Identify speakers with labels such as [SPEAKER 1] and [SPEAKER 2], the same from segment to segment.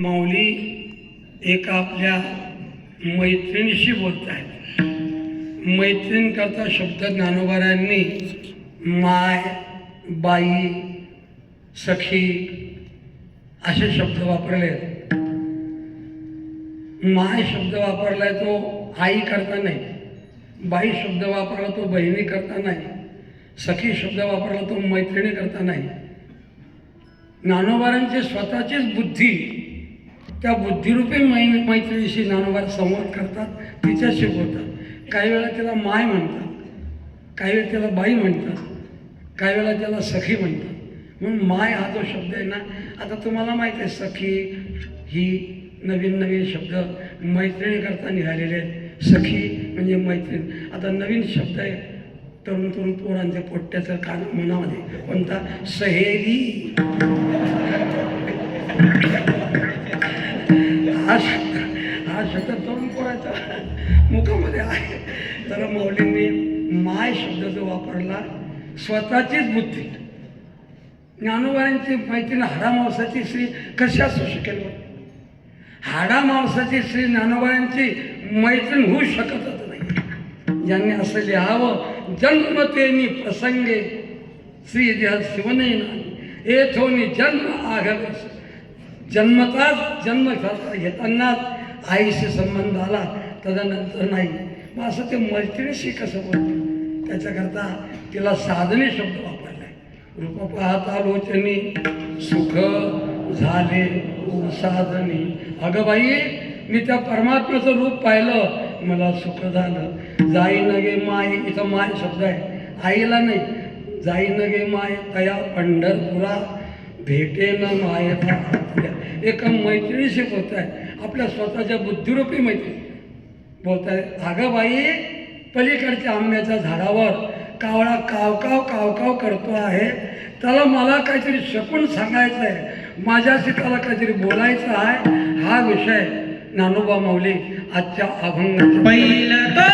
[SPEAKER 1] माऊली एका आपल्या मैत्रिणीशी बोलत आहेत. मैत्रिणींकरता शब्द ज्ञानोबारायांनी माय, बाई, सखी असे शब्द वापरले. माय शब्द वापरलाय तो आई करता नाही, बाई शब्द वापरला तो बहिणी करता नाही, सखी शब्द वापरला तो मैत्रिणी करता नाही. ज्ञानोबारांची स्वतःचीच बुद्धी, त्या बुद्धिरूपी मैत्रिणीशी ज्ञानोबा संवाद करतात, तिच्याशी बोलतात. काही वेळा त्याला माय म्हणतात, काही वेळा त्याला बाई म्हणतात, काही वेळा त्याला सखी म्हणतात. म्हणून माय हा जो शब्द आहे ना, आता तुम्हाला माहीत आहे सखी ही नवीन नवीन शब्द मैत्रिणीकरता निघालेले आहेत. सखी म्हणजे मैत्रीण. आता नवीन शब्द आहे तरुण तरुण पोरांच्या पोट्ट्याचं कान मनामध्ये कोणता, सहेली. हा शब्द तरुण पोराच्या मुखामध्ये आहे. तर मौलींनी माय शब्द जो वापरला, स्वतःचीच बुद्धी. ज्ञानोबांची मैत्रीण हाडा मावसाची स्त्री कशी असू शकेल? हाडा मावसाची श्री ज्ञानोबांची मैत्रीण होऊ शकतच नाही. ज्यांनी असं लिहावं, जन्मतेनी प्रसंगे श्री शिवनयना येथोनी जन्म आघावेस. जन्मताच जन्म घेतानाच आईशी संबंध आला, तदनंतर नाही. मग असं ते मैत्रिणीशी कसं बोलतो? त्याच्याकरता तिला साधने शब्द वापरलाय. रूप पाहता लोचनी सुख झाले साधनी. अगं बाई, मी त्या परमात्म्याचं रूप पाहिलं, मला सुख झालं. जाई नगे माय, इथं माय शब्द आहे, आईला नाही. जाई नगे माय तया पंढरपुरा, भेटे न मायेला. एका मैत्रिणीशी बोलत आहे, आपल्या स्वतःच्या बुद्धिरूपी मैत्री बोलत आहे. अगं बाई, पलीकडच्या आंब्याच्या झाडावर कावळा कावकाव कावकाव करतो आहे, त्याला मला काहीतरी शकून सांगायचं आहे, माझ्याशी त्याला काहीतरी बोलायचं आहे. हा विषय ज्ञानोबा माऊली आजच्या अभंगाचा.
[SPEAKER 2] पहिलं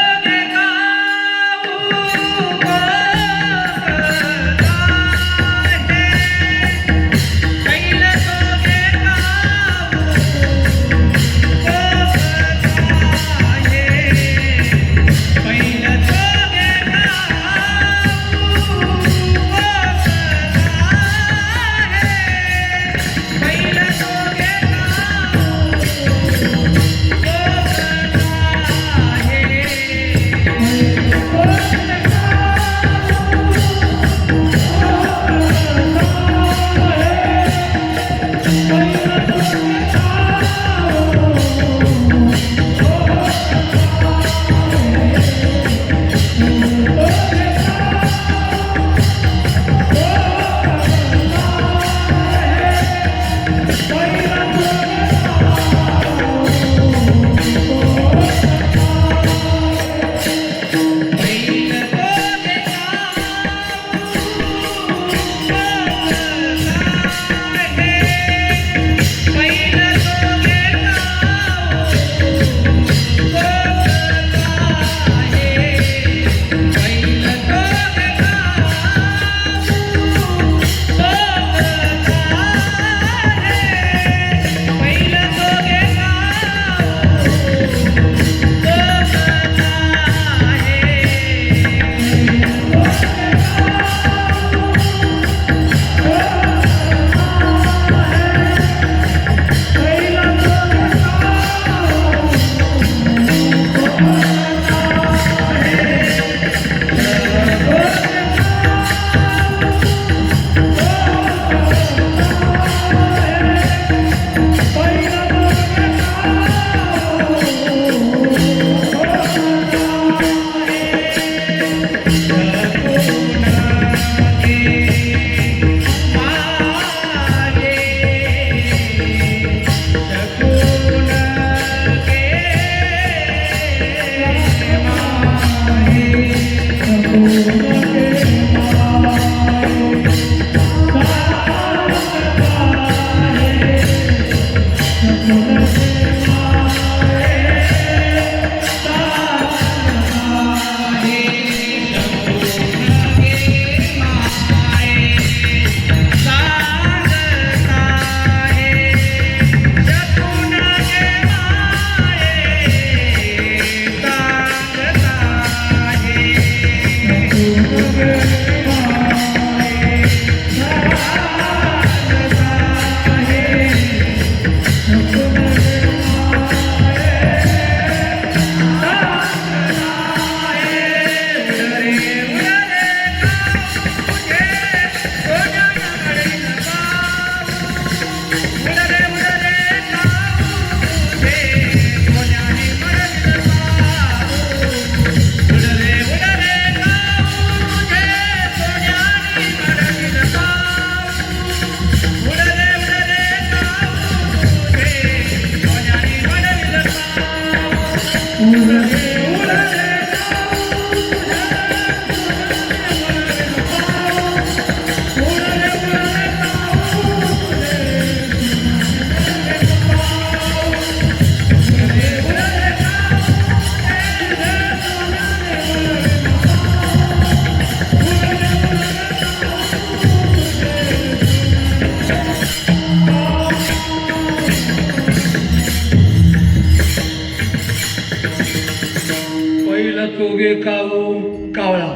[SPEAKER 1] तोगे काऊ कावळा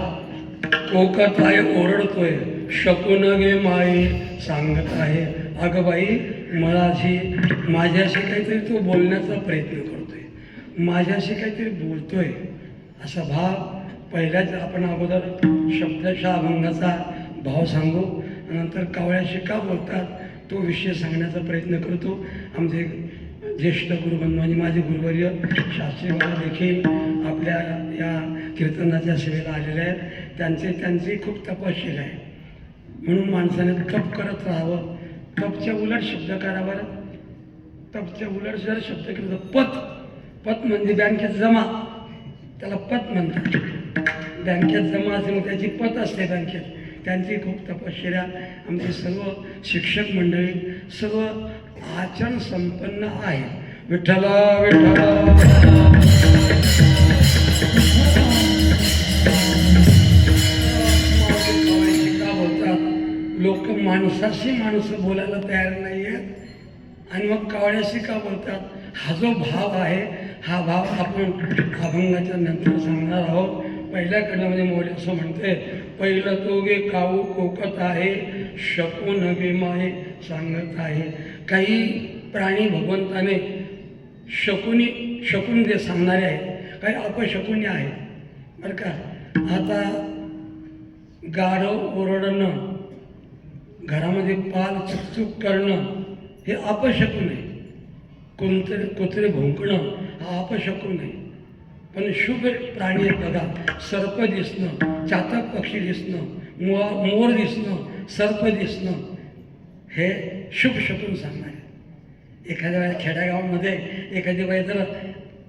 [SPEAKER 1] कोकत आहे ओरडतोय शकून गे माई सांगत आहे अगं बाई माझ्याशी काहीतरी तो बोलण्याचा प्रयत्न करतोय माझ्याशी काहीतरी बोलतोय असा भाव पहिल्याच आपण अगोदर शब्दशः अभंगाचा भाव सांगू नंतर कावळ्याशी का बोलतात तो विषय सांगण्याचा प्रयत्न करतो आमचे ज्येष्ठ गुरुबंधू आणि माझे गुरुवर्य शास्त्री मला देखील आपल्या या कीर्तनाच्या सेवेला आलेले आहेत त्यांची खूप तपशील आहे म्हणून माणसाने तप करत राहावं तपच्या उलट शब्द करावा तपच्या उलट जर शब्द केला तर पत म्हणजे बँकेत जमा त्याला पत म्हणतात बँकेत जमा असेल मग त्याची पत असते बँकेत त्यांची खूप तपश्चर्या आमचे सर्व शिक्षक मंडळी सर्व आचरण संपन्न आहे विठ्ठला विठ्ठला का बोलतात लोक माणसाशी माणसं बोलायला तयार नाही आहेत आणि मग कावळ्याशी का बोलतात हा जो भाव आहे हा भाव आपण अभंगाच्या नंतर सांगणार आहोत पहिल्या कडमध्ये मौली असं म्हणते पहिलं तो गे काऊ कोकत आहे शकून गे माये सांगत आहे काही प्राणी भगवंताने शकून जे सांगणारे आहेत काही अपशकुनी आहेत बरं का आता गाढव ओरडणं घरामध्ये पाल चुकचूक करणं हे अपशकुन आहे कुत्रे भुंकणं हा अपशकुन आहे पण शुभ प्राणी आहेत बघा सर्प दिसणं चातक पक्षी दिसणं मोर दिसणं सर्प दिसणं हे शुभ शकून सांगणार आहे एखाद्या वेळेला खेड्यागावामध्ये एखादी बाई जर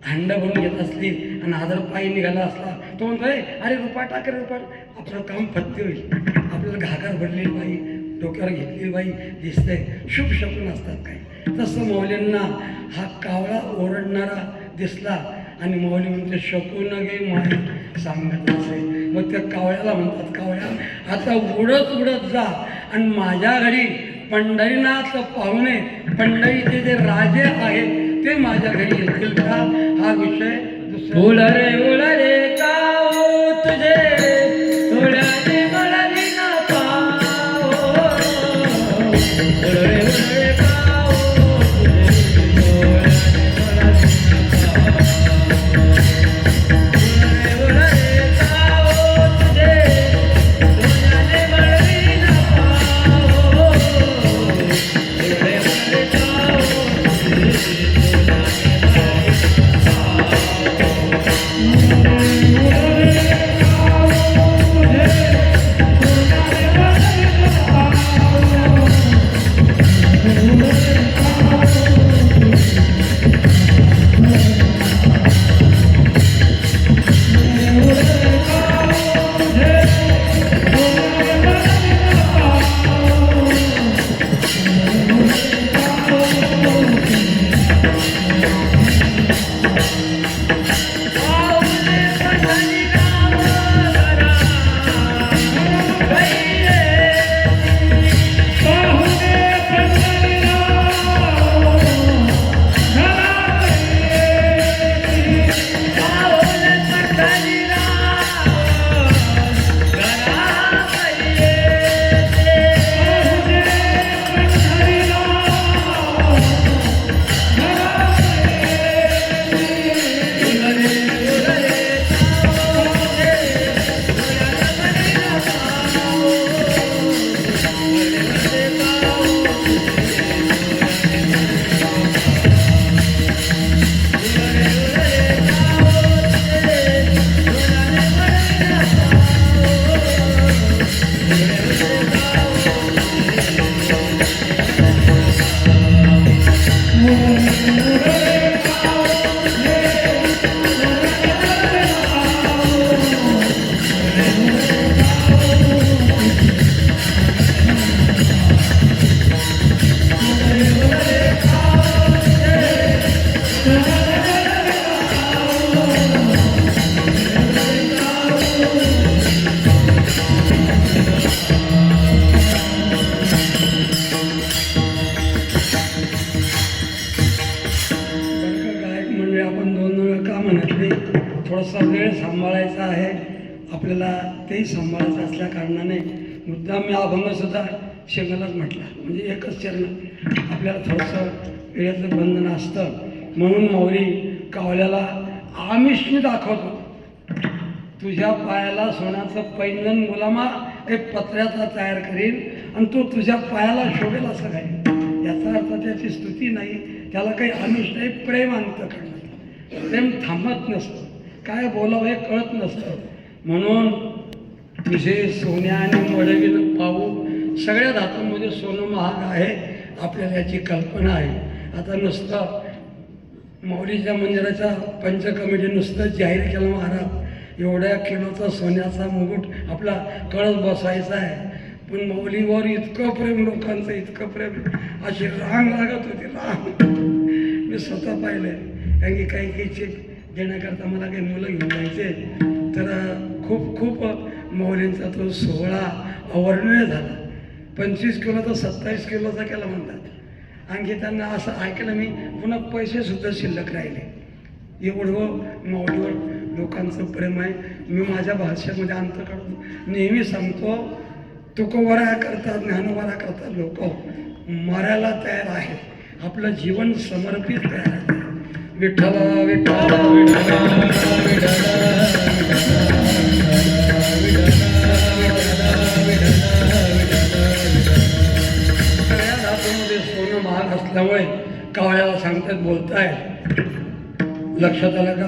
[SPEAKER 1] हांडा भरून घेत असली आणि आदर पायी निघाला असला तो म्हणतो अरे रुपा टाक रे रुपा आपलं काम फत्ते होईल आपल्याला घागर भरलेली बाई डोक्यावर घेतलेली बाई दिसते शुभ शकून असतात काही तसं मौलींना हा कावळा ओरडणारा दिसला आणि मौली म्हणते शकून गे माई सांगत असे मग त्या कावळ्याला म्हणतात कावळ्या आता उडत उडत जा आणि माझ्या घरी पंढरीनाथ पाहुणे पंढरीचे जे राजे आहेत ते माझ्या घरी येतील का हा विषय दुसरा
[SPEAKER 2] उलरे काऊ तुझे थोड्याने मला विना पाओ उलरे काऊ
[SPEAKER 1] गायक म्हणजे आपण दोन वेळा का म्हणत नाही, थोडासा वेळ सांभाळायचा आहे आपल्याला, तेही सांभाळायचं असल्या कारणाने मुद्दाम मी अभंगसुद्धा शेंगलाच म्हटला, म्हणजे एकच चरण आपल्याला थोडंसं वेळेचं बंधन असतं. म्हणून माऊली कावल्याला आमिषने दाखवतो, तुझ्या पायाला सोन्याचं पैंजण मुलामा एक पत्र्याचा तयार करील आणि तो तुझ्या पायाला शोभेल असं काय. याचा अर्थ त्याची स्तुती नाही, त्याला काही आमिष नाही, प्रेम अंत करणार. प्रेम थांबत नसतं, काय बोलावं हे कळत नसतं. म्हणून तुझे सोन्याने मडवीनं पाहू, सगळ्या धातूंमध्ये सोनं महाग आहे, आपल्याला याची कल्पना आहे. आता नुसतं माऊलीच्या मंदिराच्या पंच कमिटी नुसतं जाहीर केलं, महाराज एवढ्या किलोचा सोन्याचा मुकुट आपला कळस बसायचा आहे, पण माऊलीवर इतकं प्रेम, लोकांचं इतकं प्रेम, अशी रांग लागत होती, रांग. मी स्वतः पाहिलं, कारण की काही काही चेक देण्याकरता मला काही मुलं घेऊन जायचे, तर खूप खूप माऊलींचा तो सोहळा अवर्णनीय झाला. 25 किलोचा 27 किलोचा केला म्हणतात. आणखी त्यांना असं ऐकलं मी, पुन्हा पैसेसुद्धा शिल्लक राहिले. एवढं माऊलीवर लोकांचं प्रेम आहे. मी माझ्या भाषेमध्ये अंत काढतो, नेहमी सांगतो, तुकोबरा करतात, ज्ञानोबरा करतात, लोक मरायला तयार आहेत, आपलं जीवन समर्पित तयार आहे. विठ्ठल विठ्ठल सगळ्या धातूमध्ये सोनं महाग असल्यामुळे कावळ्याला सांगतात, बोलताय, लक्षात आलं का?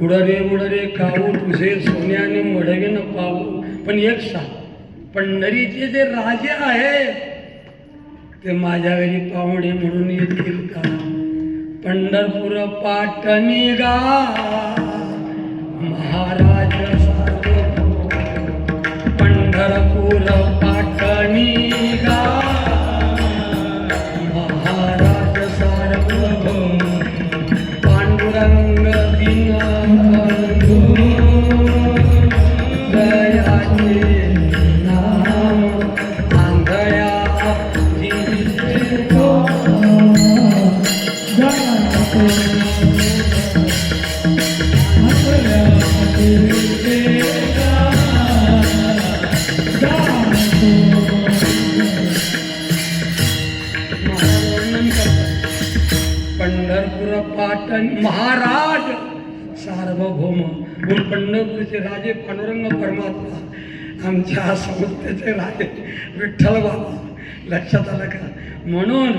[SPEAKER 1] उडरे काऊ तुझे सोन्याने मडवीनं पाहू. पण एक सांग, पंढरीचे जे राजे आहेत ते माझ्या घरी पाहुणे म्हणून येतील का? पंढरपूर पाटणी गा महाराज सार्वभौम, पंढरपूर पाटणी गा महाराज सार्वभौम, पांडुरंग दीनबंधू दयाचे नाम आंधळ्या पंढरपूर पाटण महाराज सार्वभौम. म्हणून पंढरपूरचे राजे पांडुरंग परमात्मा, आमच्या संस्थेचे राजे विठ्ठल बाबा. लक्षात आलं का? म्हणून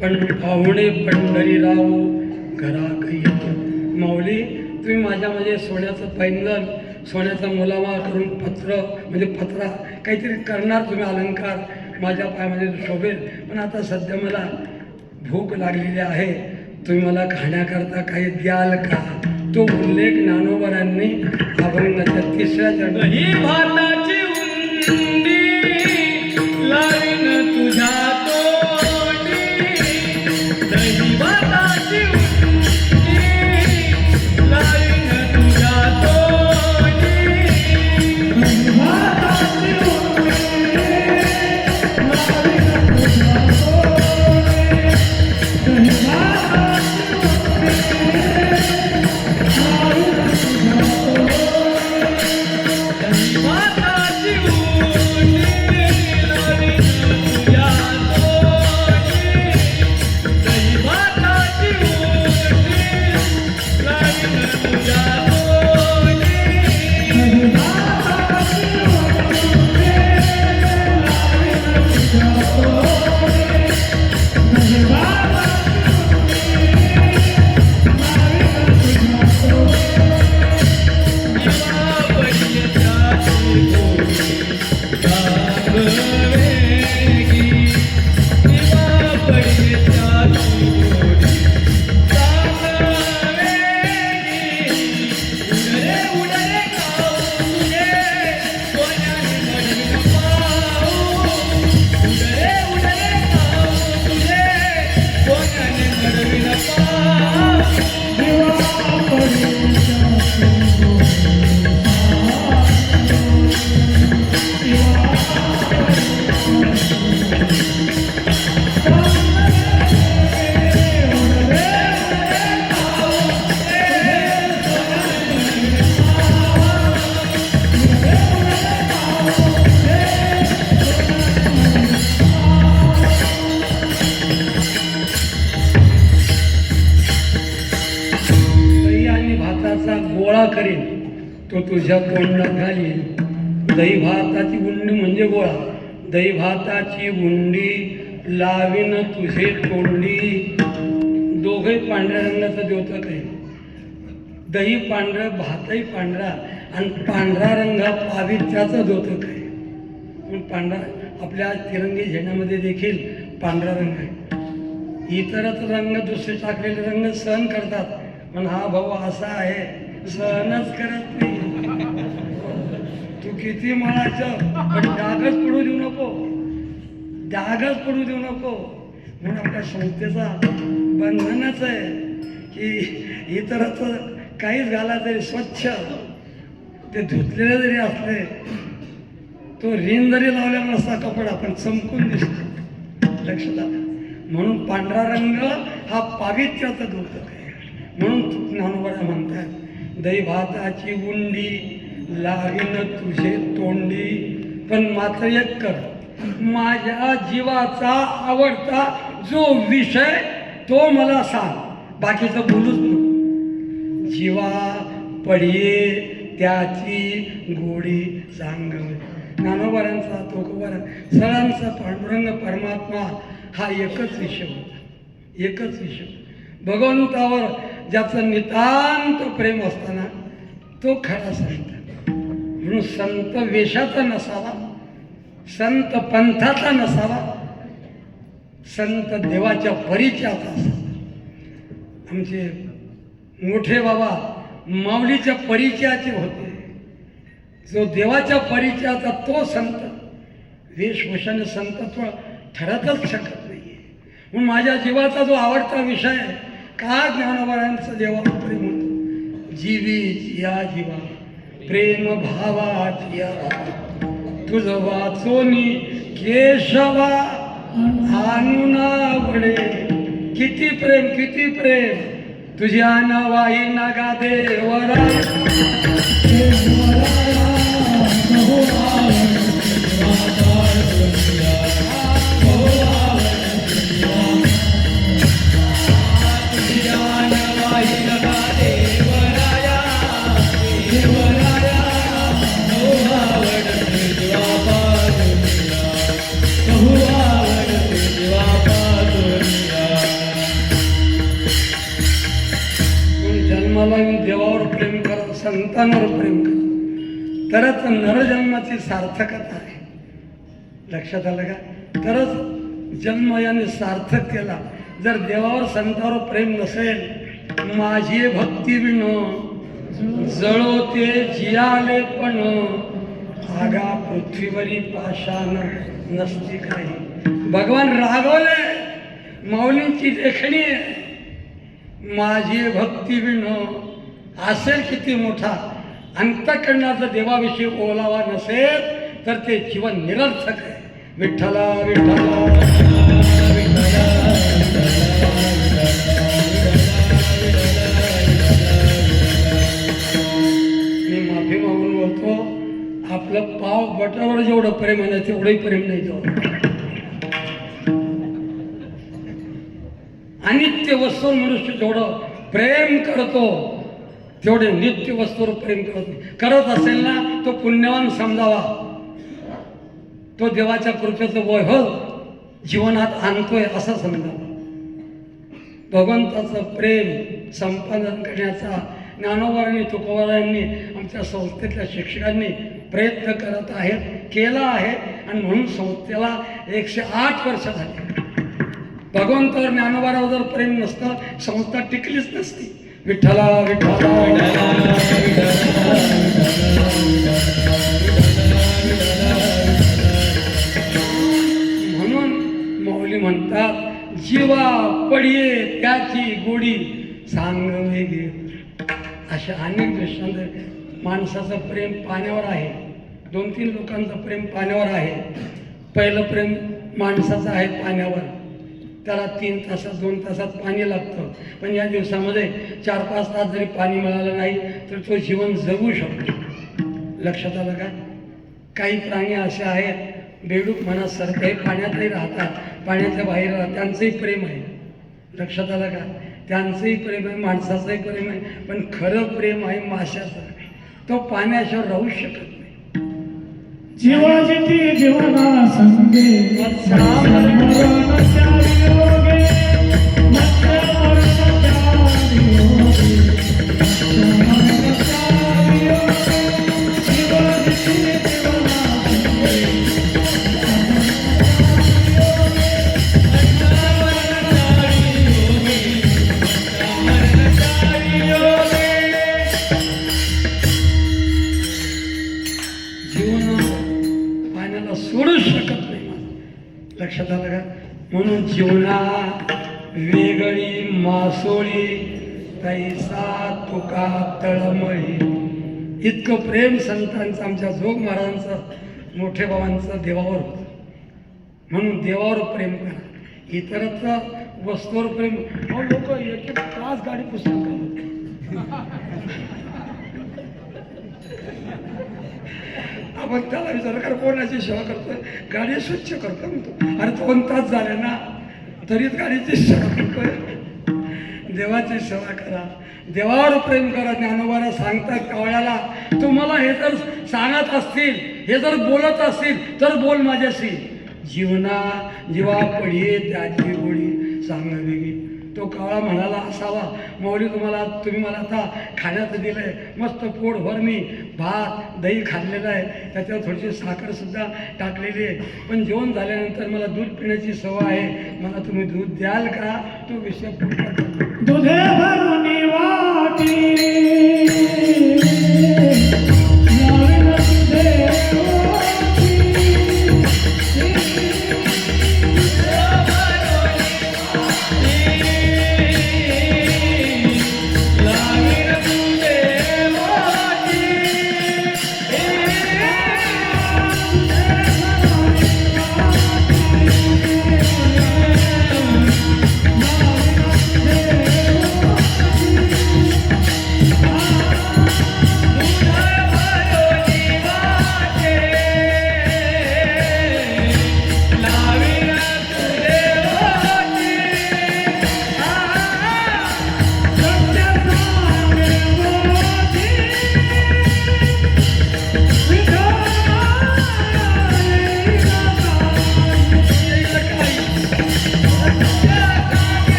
[SPEAKER 1] पण पाहुणे पंढरीराव घरा काही. माऊली तुम्ही माझ्यामध्ये सोन्याचं पैंजण, सोन्याचा मुलामा करून पत्र म्हणजे पत्रा काहीतरी करणार तुम्ही अलंकार माझ्या पायामध्ये शोभेल. पण आता सध्या मला भूक लागलेली आहे, तुम्ही मला खाण्याकरता काही द्याल का? तो उल्लेख ज्ञानोबरांनी अभंगाच्या 3ऱ्या चरणी,
[SPEAKER 2] भाताची उंडी लावीन तुझ्या तोंडी, दही भाताची उंडी लावीन तुझ्या तोंडी, दही भाताची उंडी लावीन तुझ्या तोंडी, दही
[SPEAKER 1] गोळा करीन तो तुझ्या तोंडात घालीन. दही भाताची गुंडी म्हणजे गोळा. दही भाताची गुंडी लावीन तुझे तोंडी. दोघे पांढऱ्या रंगाचं द्योतक आहे. दही पांढरं, भातही पांढरा, आणि पांढरा रंग हा पावित्र्याचं द्योतक आहे. पण पांढरा आपल्या तिरंगी झेंड्यामध्ये देखील पांढरा रंग आहे. इतरच रंग दुसरे टाकलेले रंग सहन करतात, पण हा भाऊ असा आहे सहनच करत नाही. तू किती म्हणायचं पण डागच पडू देऊ नको, डागच पडू देऊ नको. म्हणून आपल्या संस्थेचा बंधनच आहे की इतरच काहीच घाला तरी स्वच्छ, ते धुतलेले जरी असले, तो रिन जरी लावलेला नसता कपडा पण चमकून दिसतो. लक्षात आलं. म्हणून पांढरा रंग हा पावित्र्याचा द्योतक आहे. म्हणून ज्ञानोबा म्हणतात दही भाताची गुंडी लावीन तुझे तोंडी. पण मात्र एक कर, माझ्या जीवाचा आवडता जो विषय तो मला सांग, बाकीचं बोलूच नको. जीवा पडिये त्याची गोडी सांग. ज्ञानोबारांचा, तुकोबारांचा, सगळ्यांचा पांडुरंग परमात्मा हा एकच विषय होता, एकच विषय. भगवंतावर ज्याचं नितांत प्रेम असताना तो खरा संत. म्हणून संत वेशाचा नसावा, संत पंथाचा नसावा, संत देवाच्या परिचयाचा असावा. आमचे मोठे बाबा माऊलीच्या परिचयाचे होते. जो देवाच्या परिचयाचा तो संत. वेशभूषाने संतत्व ठरतच शकत नाही. म्हणून माझ्या जीवाचा जो आवडता विषय आहे का ज्ञानोबारांचं देवावर प्रेम होतं. जीवी जिया जीवा प्रेम भावा जिया तुझ वाचोनी केशवा आणुनावडे. किती प्रेम, किती प्रेम तुझ्या नवाई नगा देवरा. जन्माला येऊन देवावर प्रेम करा, संतांवर प्रेम करा, तरच नरजन्माची सार्थकता आहे. लक्षात आलं का? तरच जन्म याने सार्थक केला. जर देवावर संतावर प्रेम नसेल, माझी भक्ती विण जळोते जियाले पण आगा पृथ्वीवरी पाषाण नसती काही. भगवान रागवले, माऊलींची देखणी आहे. माझी भक्ती विण असेल किती मोठा, अंतःकरणाचा देवाविषयी ओलावा नसेल तर ते जीवन निरर्थक आहे. विठ्ठला विठ्ठला मी माफी मागून बोलतो, आपलं पाव बटावर जेवढं प्रेम आहे ना तेवढंही प्रेम नाही तेवढं. अनित्य वस्तूवर मनुष्य जेवढं प्रेम करतो तेवढे नित्य वस्तूवर प्रेम करत असेल ना, तो पुण्यवान समजावा. तो देवाच्या कृपेचं वैभव जीवनात आणतोय असं समजावा. भगवंताचं प्रेम संपादन करण्याचा ज्ञानोबारांनी, तुकोबारांनी, आमच्या संस्थेतल्या शिक्षकांनी प्रयत्न करत आहेत, केला आहे. आणि म्हणून संस्थेला 108 वर्ष झाली. भगवंतावर, ज्ञानोबारावर जर प्रेम नसतं संस्था टिकलीच नसती. विठ्ठला विठ्ठला म्हणून माऊली म्हणतात जीवा पडिये त्याची गोडी सांग वेगळी. अशा अनेक दृष्टांत. माणसाचं प्रेम पाण्यावर आहे. 2-3 लोकांचं प्रेम पाण्यावर आहे. पहिलं प्रेम माणसाचं आहे पाण्यावर. त्याला 3 तासात 2 तासात पाणी लागतं. पण या दिवसामध्ये 4-5 तास जरी पाणी मिळालं नाही तर तो जीवन जगू शकतो. लक्षात आलं का? काही प्राणी असे आहेत बेडूक म्हणा, सरते पाण्यातही राहतात, पाण्याच्या बाहेर राहतात, त्यांचंही प्रेम आहे. लक्षात आलं का? त्यांचंही प्रेम आहे, माणसाचंही प्रेम आहे, पण खरं प्रेम आहे माशाचं. तो पाण्याशिवाय राहू शकत नाही.
[SPEAKER 2] जीवाची जीवना संगे मरणाच्या वियोगे, मरणाच्या वियोगे, मरणाच्या वियोगे, जीवाची जीवना संगे
[SPEAKER 1] सोडू शकत नाही. लक्षात आलं का? म्हणून जीवना वेगळी मासोळी तैसा तुका तळमळी. इतकं प्रेम संतांचं, आमच्या जोग महाराजांचं, मोठे बाबांचं देवावर होतं. म्हणून देवावर प्रेम करा. इतरत्र वस्तूवर प्रेम. लोक एक एक तास गाडी पुस्तक आपण त्याला विचार कर, कोणाची सेवा करतोय? गाडी स्वच्छ करतो म्हणतो. अरे 2 तास झाले ना, तरी गाडीची सेवा करतोय. देवाची सेवा करा, देवावर प्रेम करा. ज्ञानोबाला सांगतात कावळ्याला, तुम्हाला हे जर सांगत असतील, हे जर बोलत असतील तर बोल माझ्याशी. जीवना जीवा पडी त्याची गोडी सांगावी. तो कावळा म्हणाला असावा, माऊली तुम्ही मला आता खाण्याचं दिलं आहे, मस्त पोटभर मी भात दही खाल्लेलं आहे, त्याच्यावर थोडीशी साखरसुद्धा टाकलेली आहे, पण जेवण झाल्यानंतर मला दूध पिण्याची सवय आहे, मला तुम्ही दूध द्याल का? तो विषय
[SPEAKER 2] दुधे भरुनी वाटी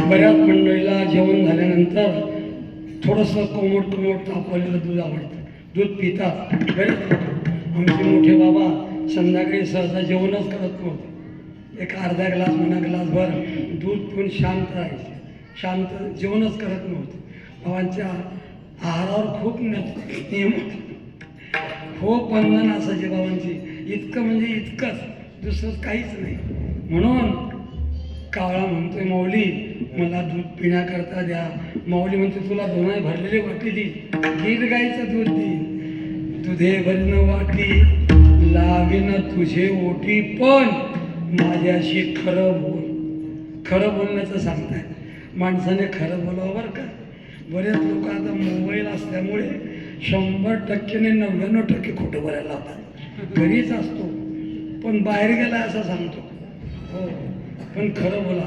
[SPEAKER 1] बऱ्याच मंडळीला जेवण झाल्यानंतर थोडंसं कोमट तापवलेलं दूध आवडतं, दूध पितात बरेच लोक. आमचे मोठे बाबा संध्याकाळी सहसा जेवणच करत नव्हते, एक अर्धा ग्लास म्हणा ग्लासभर दूध पिऊन शांत राहायचे, शांत जेवणच करत नव्हते. बाबांच्या आहारावर खूप नियम होते, खूप बंधन असायचे बाबांची. इतकं म्हणजे इतकंच, दुसरंच काहीच नाही. म्हणून कावळा म्हणतोय, माऊली मला दूध पिण्याकरता द्या. माऊली म्हणते, तुला दोनाही भरलेली वाटी देईल, गीर गाईचं दूध देईल. दुधे भरण वाटी लावीन तुझे ओटी, पण माझ्याशी खरं बोल. खरं बोलण्याचं सांगतायत, माणसाने खरं बोलावं बरं का. बरेच लोक आता मोबाईल असल्यामुळे 100% ने 99% खोटं बोलायला लावतात. घरीच असतो पण बाहेर गेला असं सांगतो. हो पण खरं बोला.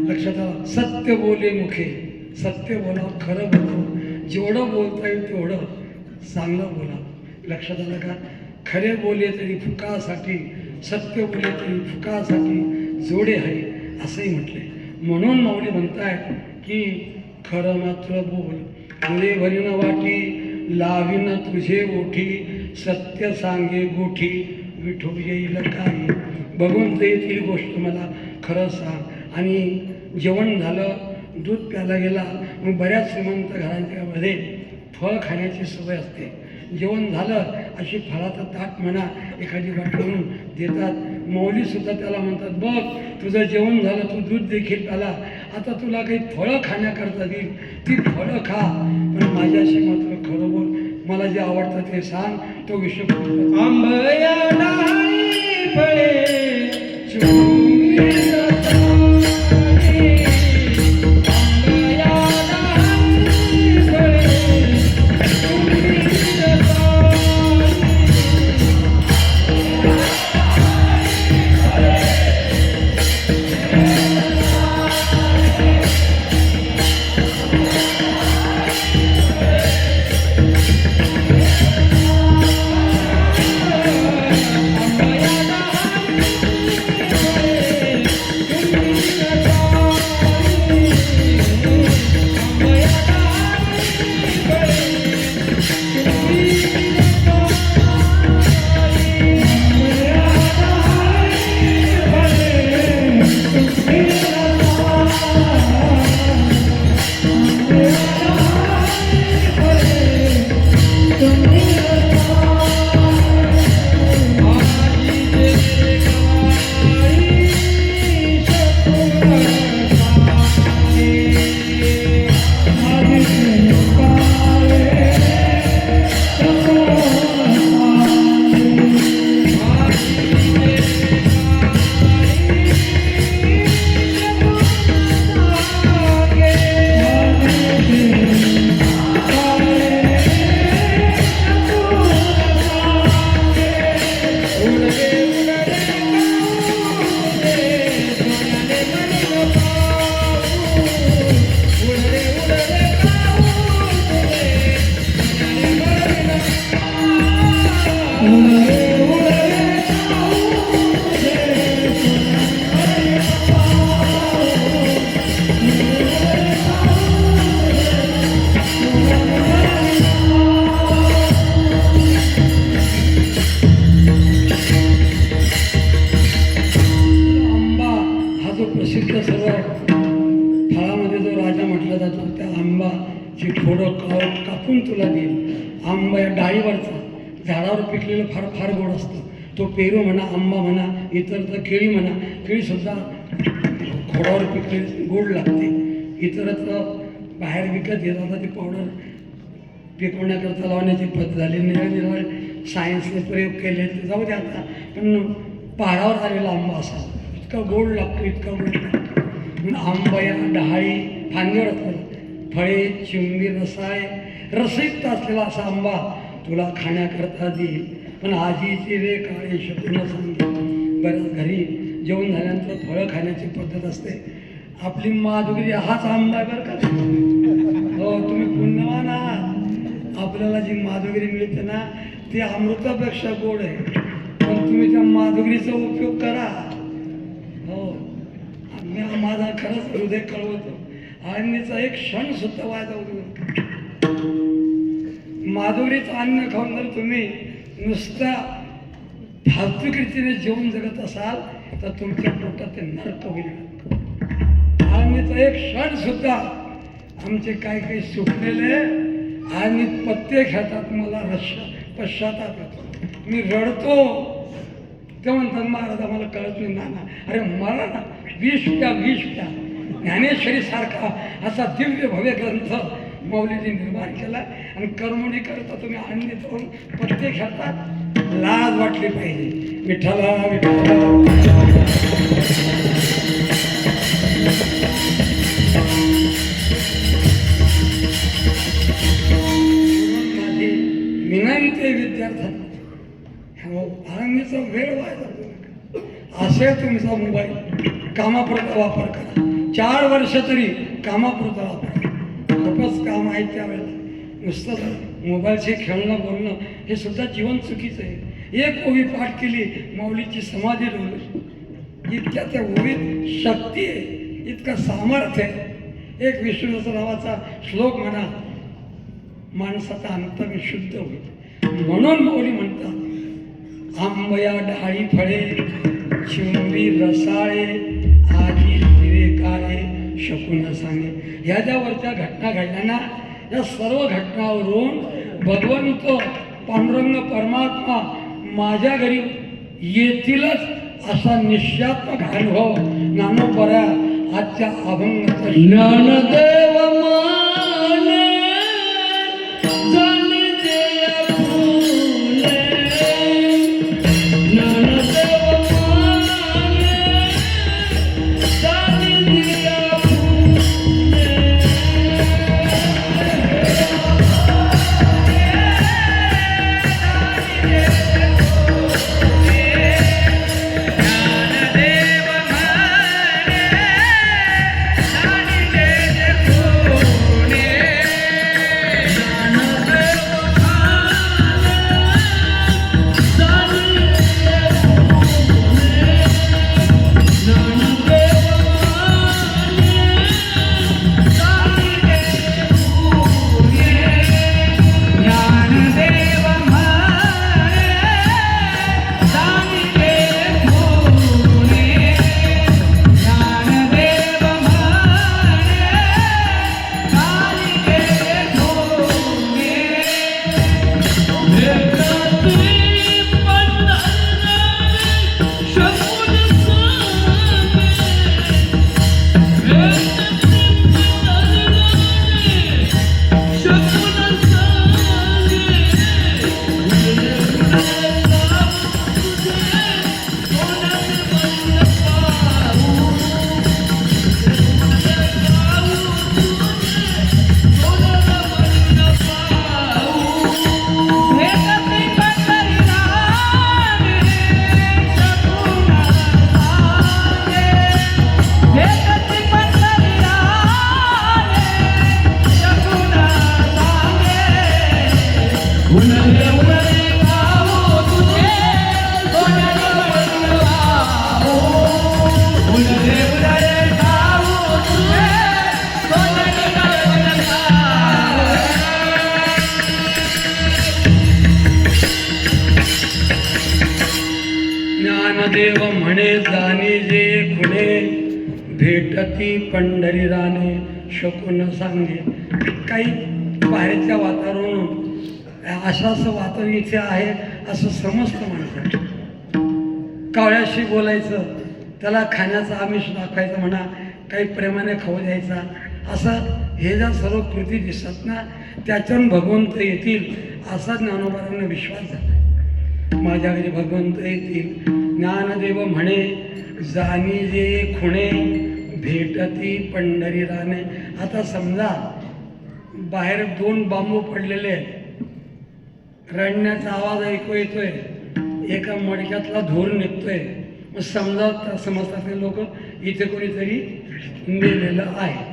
[SPEAKER 1] लक्षात आलं. सत्य बोले मुखे, सत्य बोला, खरं बोला, जेवढं बोलता येईल तेवढं चांगलं बोला. लक्षात आलं का? खरे बोले तरी फुकासाठी, सत्य बोले तरी फुकासाठी जोडे आहे असंही म्हटले. म्हणून माऊली म्हणतायत की खरं मात्र बोल, तुळे भरीन वाटी, लावीन तुझे ओठी, सत्य सांगे गोठी, विठू येईल काही, बघून ते येतील गोष्ट मला खरं सांग. आणि जेवण झालं, दूध प्यायला गेला. मग बऱ्याच श्रीमंत घरांच्यामध्ये फळ खाण्याची सवय असते. जेवण झालं अशी फळाचं ताट म्हणा एखादी वाटून देतात. मौलीसुद्धा त्याला म्हणतात, बघ तुझं जेवण झालं, तू दूध देखील प्याला, आता तुला काही फळं खाण्याकरता देईल, ती फळं खा, पण माझ्याशी मात्र खरं बोल, मला जे आवडतं ते सांग. तो विषय
[SPEAKER 2] आंबया डाळी फळे
[SPEAKER 1] प्रसिद्ध सर्व फळामध्ये जो राजा म्हटला जातो त्या आंबाची थोडं कापून तुला देईल. आंबा या डाळीवरचा झाडावर पिकलेलं फार फार गोड असतं. तो पेरू म्हणा, आंबा म्हणा, इतर तर केळी म्हणा, केळीसुद्धा खोडावर पिकलेली गोड लागते. इतरत्र बाहेर विकत येतात ती पावडर पिकवण्याकरता लावण्याची पद्धत झाली. निरनिराळे सायन्सने प्रयोग केले ते जाऊ दे आता. पण पहाडावर आलेला आंबा असा इतका गोड लागतो, इतका गोड लागतो. म्हणून आंबा या डहाळी फांदीवर असलेला, फळे चिंबी रसाळे रसयुक्त असलेला असा आंबा तुला खाण्याकरता देईल. पण आजीची रे काळे शब्द सांगे. बऱ्याच घरी जेवण झाल्यानंतर फळं खाण्याची पद्धत असते. आपली माधुरी हाच आंबा आहे बरं का. हो, तुम्ही पुण्यवान आहात. आपल्याला जी माधुरी मिळते ना ती अमृतापेक्षा गोड आहे. पण तुम्ही त्या माधुरीचा उपयोग करा. हो, मी माझा खरंच हृदय कळवतो. आळंदीचा एक क्षण सुद्धा वाया जाऊ देऊ. माधुरीचं अन्न खाऊन जर तुम्ही नुसत्या फालतू रीतीने जेवून जगत असाल तर तुमच्या पोटात ते नरक होईल. आळंदीचा एक क्षण सुद्धा आमचे काही काही सुटलेले आणि पत्ते खेळतात. मला पश्चाताप येतो, मी रडतो. ते म्हणतात महाराज आम्हाला कळत नाही. नाना अरे मला ना विष प्या. ज्ञानेश्वरी सारखा असा दिव्य भव्य ग्रंथ माऊलीजी निर्माण केला आणि कर्मणी करता तुम्ही आनंदित होऊन पत्ते खेळतात. लाज वाटली पाहिजे. विठ्ठला विठ्ठला. माझी विनंती विद्यार्थ्यांना, आळंदीचा वेळ वाया जातो नका. असेल तुमचा मोबाईल कामापुरता वापर करा. 4 वर्ष तरी कामापुरता वापर करा. खूपच काम आहे त्यावेळेला. नुसतं मोबाईलशी खेळणं बोलणं हे सुद्धा जीवन चुकीचं आहे. एक ओवी पाठ केली, माऊलीची समाधी डोलली. इतक्या त्या ओवीत शक्ती आहे, इतकं सामर्थ्य आहे. एक विष्णूचा नावाचा श्लोक म्हणा, माणसाचा अंतर शुद्ध होईल. म्हणून माऊली म्हणतात, आंबया डाळी फळे चिंबी रसाळे आजी हिरे काळे शकून सांगे. ह्या ज्या वरच्या घटना घडल्या ना, या सर्व घटनावरून भगवंत पांडुरंग परमात्मा माझ्या घरी येतीलच असा निश्चयात्मक अनुभव ज्ञानोबऱ्या आजच्या अभंगाचा
[SPEAKER 2] ज्ञानदेव माने जाणे जे फुले. ज्ञानदेव माने जाणे जे फुले.
[SPEAKER 1] ज्ञानदेव म्हणे जाणे जे खुणे भेटती पंढरी राणे शकून सांगे. काही बाहेरच्या वातावरण असं वातावरण इथे आहे असं समजतं माणसाला. कावळ्याशी बोलायचं, त्याला खाण्याचा आमिष दाखवायचं म्हणा, काही प्रेमाने खाऊ द्यायचा, असं हे ज्या सर्व कृती दिसतात ना, त्याच्यावरून भगवंत येतील असा ज्ञानोबांना विश्वास झाला. माझ्या घरी भगवंत येतील. ज्ञानदेव म्हणे जाणी जे खुणे भेटती पंढरी राणे. आता समजा बाहेर 2 बांबू पडलेले आहेत, रडण्याचा आवाज ऐकू येतोय, एका मडक्यातला धूर निघतोय. मग समजतात ते लोक इथे कोणीतरी मेलेलं आहे.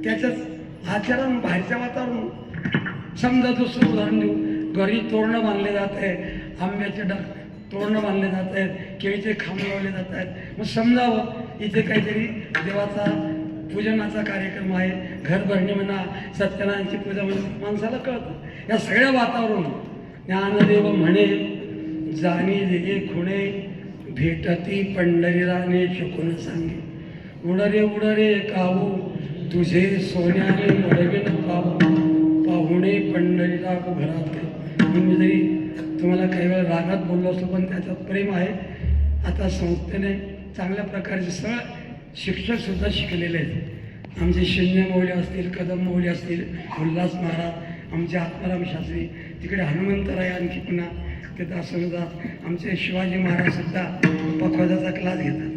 [SPEAKER 1] त्याच्याच आचरण बाहेरच्या वातावरण. समजा दुसरं उदाहरण देऊ, घरी तोरणं बांधले जात आहे, आंब्याचे तोरणं बांधले जात आहेत, केळीचे खांब लावले जात आहेत. मग समजावं इथे काहीतरी देवाचा पूजनाचा कार्यक्रम आहे, घर भरणी म्हणा, सत्यनारायणची पूजा म्हणा, माणसाला कळतं. या सगळ्या वातावरण ज्ञानदेव म्हणे जाणी जे खुणे भेटती पंढरी राणे शकून सांगे. उडरे उडरे काहू तुझे सोन्याने मडविन पाहू पाहुणे पंढरी राग घरात. मी जरी तुम्हाला काही वेळा रागात बोललो असतो पण त्याच्यात प्रेम आहे. आता संस्थेने चांगल्या प्रकारचे सगळं शिक्षकसुद्धा शिकलेले आहेत. आमचे शिंदे मौली असतील, कदम मौली असतील, उल्हास महाराज, आमचे आत्माराम शास्त्री, तिकडे हनुमंतराय आणखी पुन्हा तिथं समजा आमचे शिवाजी महाराजसुद्धा पखवाजाचा क्लास घेतात.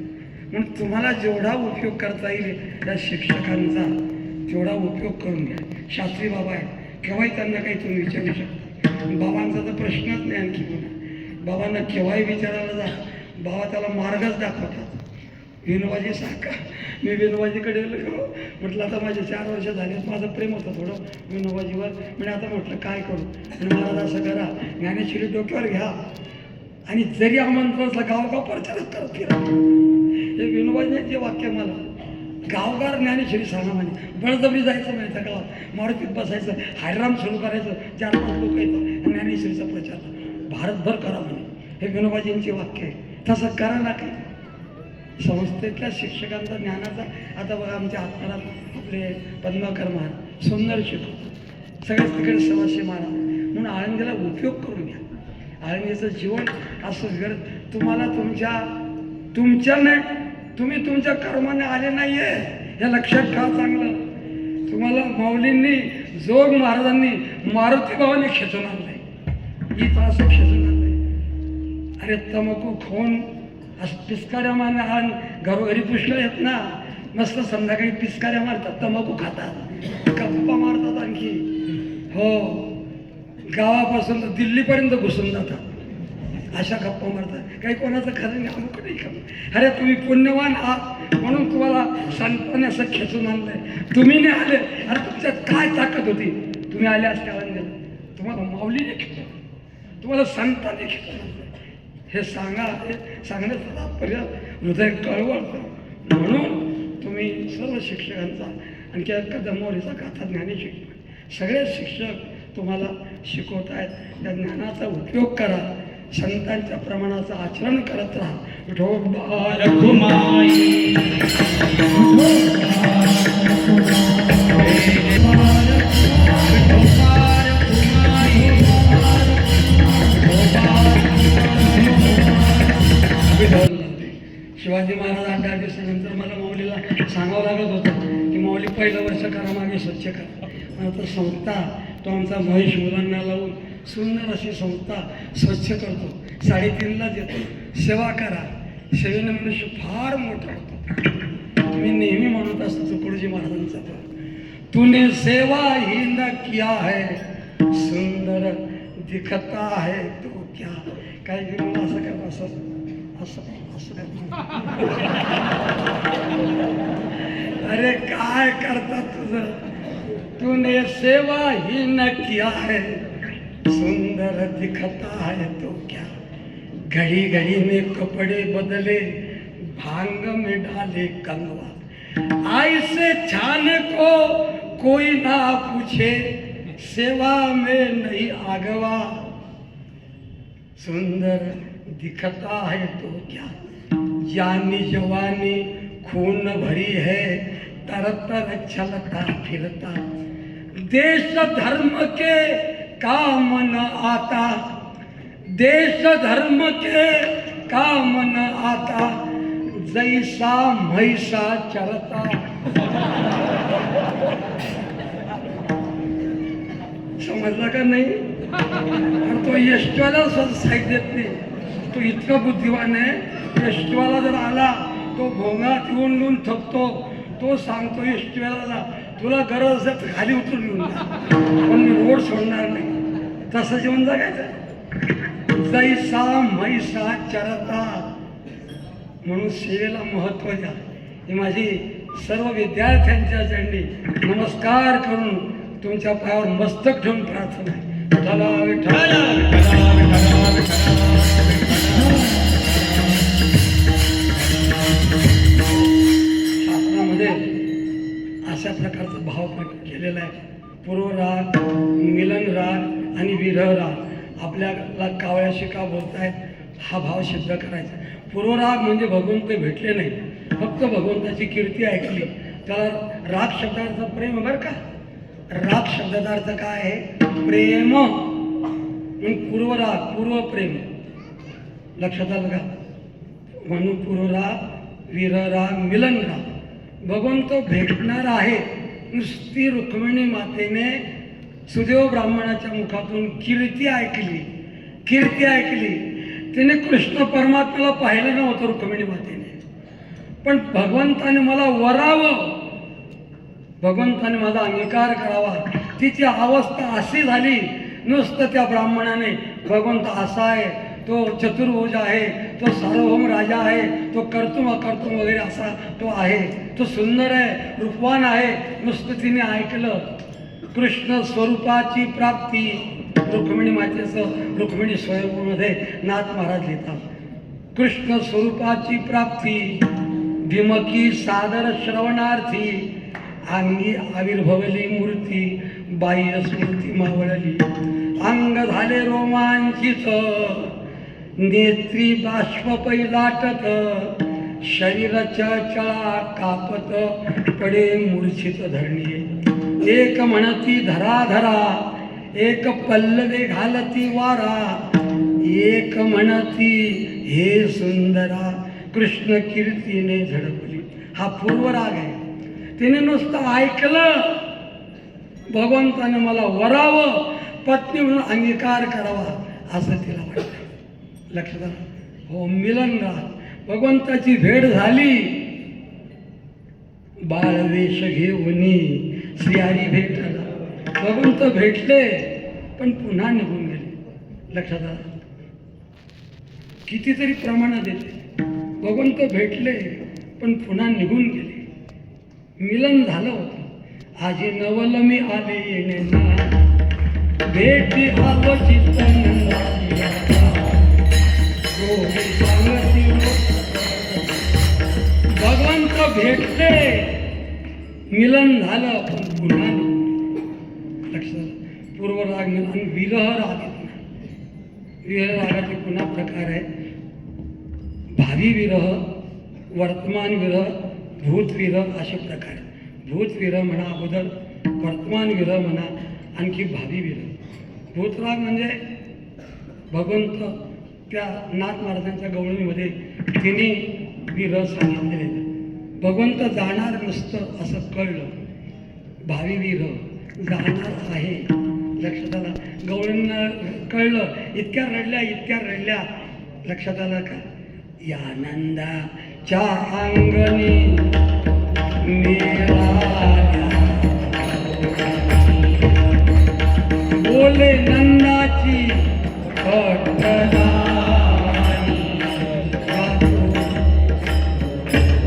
[SPEAKER 1] म्हणून तुम्हाला जेवढा उपयोग करता येईल त्या शिक्षकांचा तेवढा उपयोग करून घ्या. शास्त्री बाबा आहेत, केव्हाही त्यांना काही तुम्ही विचारू शकता. बाबांचा तर प्रश्नच नाही आणखी पुन्हा. बाबांना केव्हाही विचारायला जा, भावा त्याला मार्गच दाखवतात. विनोबाजी सारखा मी विनोबाजीकडे गेलो, म्हटलं आता माझे 4 वर्ष झाले, माझं प्रेम होतं थोडं विनोबाजीवर. म्हणजे आता म्हटलं काय करू, आणि महाराज असं करा, ज्ञानेश्वरी डोक्यावर घ्या आणि जरी आमंत्रण असलं गावगाव प्रचारच करत फिरा. हे विनोबाजी जे वाक्य मला गावगार ज्ञानेश्वरी सांगा म्हणे. बळजबरी जायचं नाही त्या गावात, मारुतीत बसायचं, हायराम सुरू करायचं, 4-5 लोक येतात, ज्ञानेश्वरीचा प्रचार भारतभर करा म्हणे. हे विनोबाजींचे वाक्य आहे. तसं करा ना काही संस्थेतल्या शिक्षकांचा ज्ञानाचा. आता बघा आमच्या आत्मारात आपले पद्माकर महाराज सुंदर शिकवतात, सगळ्याच तिकडे सवाशे महाराज म्हणून आळंदीला उपयोग करून घ्या. आळंदीचं जीवन असं घर तुम्हाला तुमच्या नाही, तुम्ही तुमच्या कर्माने आले नाही आहे हे लक्षात ठेवा चांगलं. तुम्हाला माऊलींनी जोग महाराजांनी मारुती भावाने खेचून आणलंय, हीच असं खेचून आणलंय. अरे तंबाखू खाऊन असं पिचकाऱ्या मारणार, घरोघरी पुष्कळ येत ना, मस्त संध्याकाळी पिचकाऱ्या मारतात, तंबाखू खातात, गप्पा मारतात, आणखी हो गावापासून तर दिल्लीपर्यंत घुसून जातात, अशा गप्पा मारतात. काही कोणाचं खरं नाही, अमुक नाही खरं. अरे तुम्ही पुण्यवान आहात म्हणून तुम्हाला संतांनी असं खेचून आणलंय. तुम्ही नाही आले, अरे तुमच्यात काय ताकद होती, तुम्ही आले असते आळंदीला, तुम्हाला माऊलीने खेचून, तुम्हाला संतांनी खेचून आणलंय. हे सांगा, हे सांगण्याचं तात्पर्य हृदय कळवळतं. म्हणून तुम्ही सर्व शिक्षकांचा आणखी कदमोरीचा गाथा ज्ञानेश्वरी सगळे शिक्षक तुम्हाला शिकवत आहेत, त्या ज्ञानाचा उपयोग करा, संतांच्या प्रमाणाचं आचरण करत राहा. विठोबा रखुमाई शिवाजी महाराज 8 दिवसानंतर मला माऊलीला सांगावं लागत होतं की माऊली पहिलं वर्ष करा, मागे स्वच्छ करा. नंतर संस्था तो आमचा महेश मुलांना लावून सुंदर अशी संस्था स्वच्छ करतो, 3:30लाच येतो. सेवा करा, सेवेने मनुष्य फार मोठा होतो. मी नेहमी म्हणत असतो तुकडोजी महाराजांचा तूने सेवा ही न किया है सुंदर दिखता है तो क्या. काय की मला असं काय असं अरे काय करतात तुझं, तूने सेवा ही न किया है सुंदर दिखता है तो क्या. घड़ी घड़ी में कपड़े बदले, भांग में डाले कंगवा, ऐसे छान को कोई ना पूछे, सेवा में नहीं आगवा. सुंदर दिखता है तो क्या, जानी जवानी खून भरी है, तरतर चलता फिरता, देश धर्म के काम न आता, देश धर्म के काम न आता, जैसा म्हैसा चरता. समजला का नाही. तो यशवाला साईड देत नाही, तो इतका बुद्धिवान आहे. यशवाला जर आला तो भोंगात येऊन थकतो, तो सांगतो यशवाला तुला गरज असेल तर खाली उतरून येऊन जा, पण मी रोड सोडणार नाही. तसं जेवण जगायचं. जैसा म्हैसा चरता. म्हणून सेवेला महत्त्व द्या. ही माझी सर्व विद्यार्थ्यांच्या चरणी नमस्कार करून तुमच्या पायावर मस्तक ठेवून प्रार्थना आहे. विठ्ठला विठ्ठला विठ्ठला विठ्ठला विठ्ठला. शास्त्रामध्ये अशा प्रकारचा भाव प्रकट केलेला आहे. पूर्वराग, मिलन राग आणि विरह राग. आपल्याला कावळ्या शिका बोलतायत, हा भाव सिद्ध करायचा. पूर्वराग म्हणजे भगवंत भेटले नाही, फक्त भगवंताची कीर्ती ऐकली, त्याला राग शब्दाचा प्रेम. बरं का, राग शब्दाचा अर्थ काय आहे, प्रेम. पूर्वराग पूर्वप्रेम लक्षात आलं का. म्हणून पूर्वराग, विरहराग, मिलन राग. भगवंत भेटणार आहे. नुसती रुक्मिणी मातेने सुदेव ब्राह्मणाच्या मुखातून कीर्ती ऐकली, कीर्ती ऐकली. तिने कृष्ण परमात्म्याला पाहिलं नव्हतं रुक्मिणी मातेने, पण भगवंताने मला वरावं, भगवंताने माझा अंगीकार करावा. तिची अवस्था अशी झाली, नुसतं त्या ब्राह्मणाने भगवंत असा आहे तो चतुर्भुज आहे, तो सार्वभौम राजा आहे, तो कर्तुम अकर्तुम वगैरे असा तो आहे, तो सुंदर आहे, रूपवान आहे. नुसतं तिने ऐकलं कृष्ण स्वरूपाची प्राप्ती. रुक्मिणी मातेचं रुक्मिणी स्वयंभूमध्ये नाथ महाराज लिहितात. कृष्ण स्वरूपाची प्राप्ती भिमकी सादर श्रवणार्थी अंगी आविर्भवली मूर्ती बाह्य स्मृती मावळली. अंग झाले रोमांचित नेत्री बाष्प पैलाटत शरीर चळचळा कापत पडे मूर्छित धरणी. एक म्हणती धराधरा एक पल्लवे घालती वारा एक म्हणती हे सुंदरा कृष्ण कीर्तीने झडपली. हा पूर्वराग आहे. तिने नुसतं ऐकलं भगवंताने मला वरावं पत्नी म्हणून अंगीकार करावा असं तिला वाटतं. लक्षात आलं? हो, मिलन राग भगवंताची भेट झाली. बाळवेश घेऊनी श्रीहरी भेटला. भगवंत भेटले पण पुन्हा निघून गेले. लक्षात आलं? कितीतरी प्रमाणात येते. भगवंत भेटले पण पुन्हा निघून गेले. मिलन झालं होतं. आजी नवल मी आले येणे भेटी आलो चित्त भगवंत भेटले मिलन झालं पण पुन्हा लक्षात. पूर्वराग आणि विरह राग येतो. विरह रागाचे पुन्हा प्रकार आहे. भावी विरह, वर्तमान विरह, भूत विरह असे प्रकार. भूत विरह म्हणा अगोदर, वर्तमान विरह म्हणा, आणखी भावी विरह. भूतराग म्हणजे भगवंत त्या नाथ महाराजांच्या गवळणीमध्ये तिने विरह सांगितलेले. भगवंत जाणार नसतं असं कळलं. भावी विरह जाणार आहे. लक्षात आलं? गवळणींना कळलं. इतक्या रडल्या. लक्षात आलं का? या नंदाच्या अंगणी मेळाल्या बोले नंदाची खटला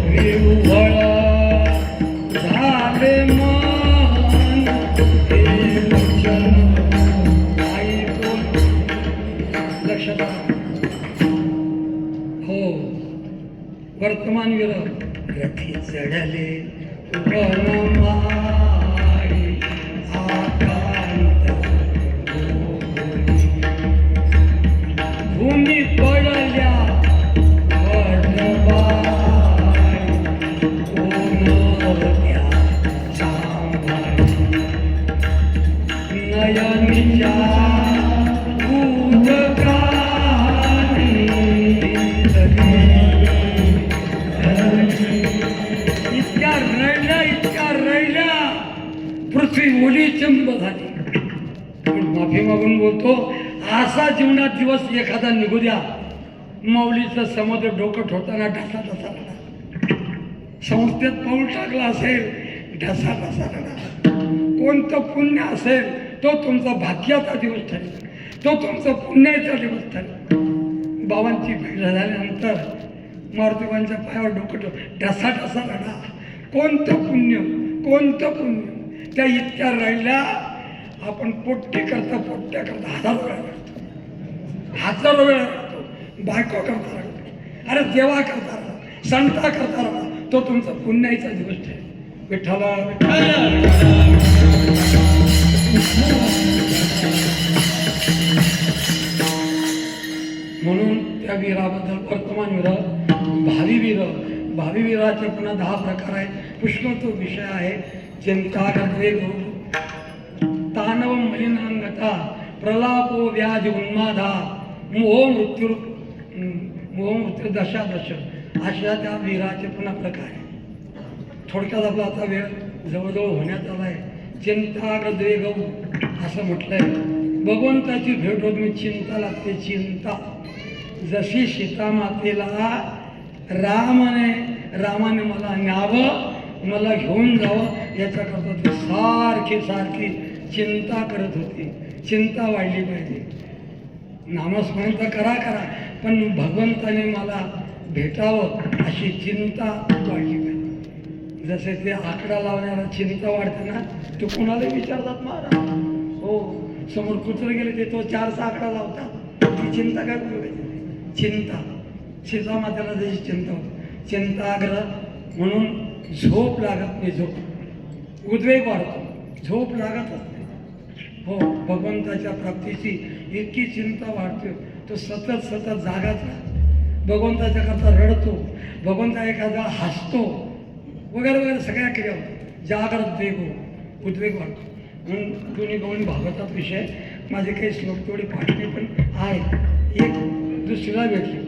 [SPEAKER 1] विव्हळ झाले मन हे वचन ऐकून. लक्षात आलं? हो, वर्तमान विरह रथी चढले वनमाळी आकांत भूमी पडल्या वडबाई कोणत्या सांभाळी नयनीच्या इतक्या रडल्या पृथ्वी ओली चंब झाली. पण माफी मागून बोलतो, असा जीवनात दिवस एखादा निघू द्या. माऊलीचं समुद्र डोकं ठोकताना ढसा ढसा रडा. संस्थेत पाऊल टाकला असेल ढसा ढसा रडा. कोणतं पुण्य असेल तो तुमचा भाग्याचा दिवस ठरेल, तो तुमचा पुण्याचा दिवस ठरेल. बाबांची भेट झाल्यानंतर मारुतीबांच्या पायावर डोकं ढसा ढसा रडा. कोणतं पुण्य. त्या इतक्या राहिल्या. आपण पोट्ट्या करता हजारो वेळा रडतो. बायको करता रडतो. अरे देवा करता रडा, संता करता रडा. तो तुमचा पुण्याचा दिवस ठरेल. विठ्ठला म्हणून त्या वीराबद्दल वर्तमान विरह, भावी विरहाचे पुन्हा 10 प्रकार आहेत. पुष्कळ तो विषय आहे. चिंतागद्वे तानव मलिनांगता प्रलापो व्याधी उन्मादा मोह मृत्यू दशादश अशा त्या वीराचे पुन्हा प्रकार आहे. थोडक्यात आपला आता वेळ जवळजवळ होण्यात आला आहे. चिंतागद्वे गौ असं म्हटलंय. भगवंताची भेट होत मी चिंता लागते. चिंता जशी सीता मातेला रामाने मला न्यावं, मला घेऊन जावं याच्याकरता ती सारखी चिंता करत होती. चिंता वाढली पाहिजे. नामस्मरण तर करा करा, पण भगवंताने मला भेटावं अशी चिंता वाढली पाहिजे. जसे ते आकडा लावण्याला चिंता वाढते ना, तो कोणाला विचारतात महाराज. हो, समोर कुत्र गेले ते तो 4चा आकडा लावतात. ती चिंता काय उपयोगाची? चिंता सीतामातेला जशी चिंता होती, चिंताग्रह म्हणून झोप लागत नाही. झोप उद्वेग वाढतो, झोप लागतच नाही. हो, भगवंताच्या प्राप्तीची इतकी चिंता वाढते, तो सतत जागाच राहतो, भगवंताच्या करता रडतो, भगवंता एखादा हसतो वगैरे वगैरे सगळ्या क्रिया होतात. जागृत वेग उद्वेग वाढतो. म्हणून दोन्ही गवळी भागवतात विषय. माझे काही श्लोक तेवढे पाठले पण आहे. एक दुसरीला भेटली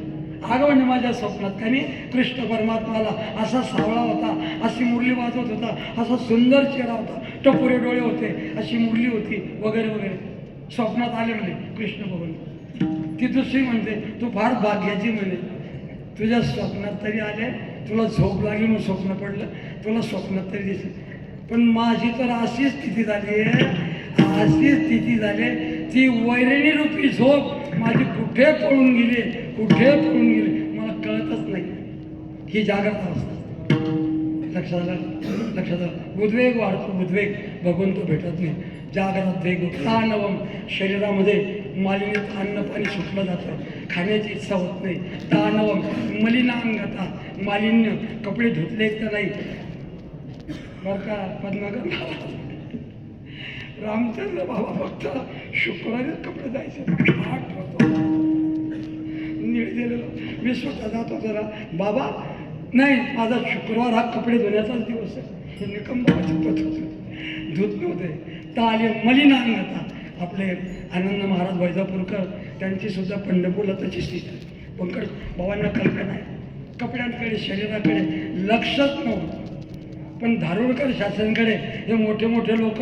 [SPEAKER 1] आगमन माझ्या स्वप्नात, त्याने कृष्ण परमात्माला असा सावळा होता, अशी मुरली वाजवत होता, असा सुंदर चेहरा होता, टपोरे डोळे होते, अशी मुरली होती वगैरे वगैरे. स्वप्नात आले म्हणे कृष्ण बघून. ती दुसरी म्हणते तू फार भाग्याची म्हणे, तुझ्या स्वप्नात तरी आले, तुला झोप लागली म्हणून स्वप्न पडलं, तुला स्वप्नात तरी दिसलं. पण माझी तर अशी स्थिती झाली आहे, अशी स्थिती झाली, ती वैरिणी रूपी झोप माझी कुठे पळून गेली, कुठे पळून गेली मला कळतच नाही. ही जागृत अवस्था. लक्षात आलं. उद्वेग वाढतो, उद्वेग, भगवंत भेटत नाही. जागृत वेग ताणवम, शरीरामध्ये मालिन्यात अन्न पाणी सुटलं जातं, खाण्याची इच्छा होत नाही. ताणवम मलिनांगता, मालिन्य, कपडे धुतले तर नाही. बरं का पद्माकर रामचंद्र बाबा फक्त शुक्रवारी कपडे जायचे, आठवतो नीट दिलेलं. मी स्वतः जात होतो ना बाबा, नाही माझा शुक्रवार हा कपडे धुण्याचाच दिवस आहे. हे निकम बाबाची पद्धत होती, धुत नव्हते. ताले मलिनांगता. आपले आनंद महाराज वैजापूरकर त्यांची सुद्धा पंढरपूरला तशी स्थिती. पंकज बाबांना कल्पना आहे, कपड्यांकडे शरीराकडे लक्षच नव्हतं. पण धारूरकर शासनकडे हे मोठे मोठे लोक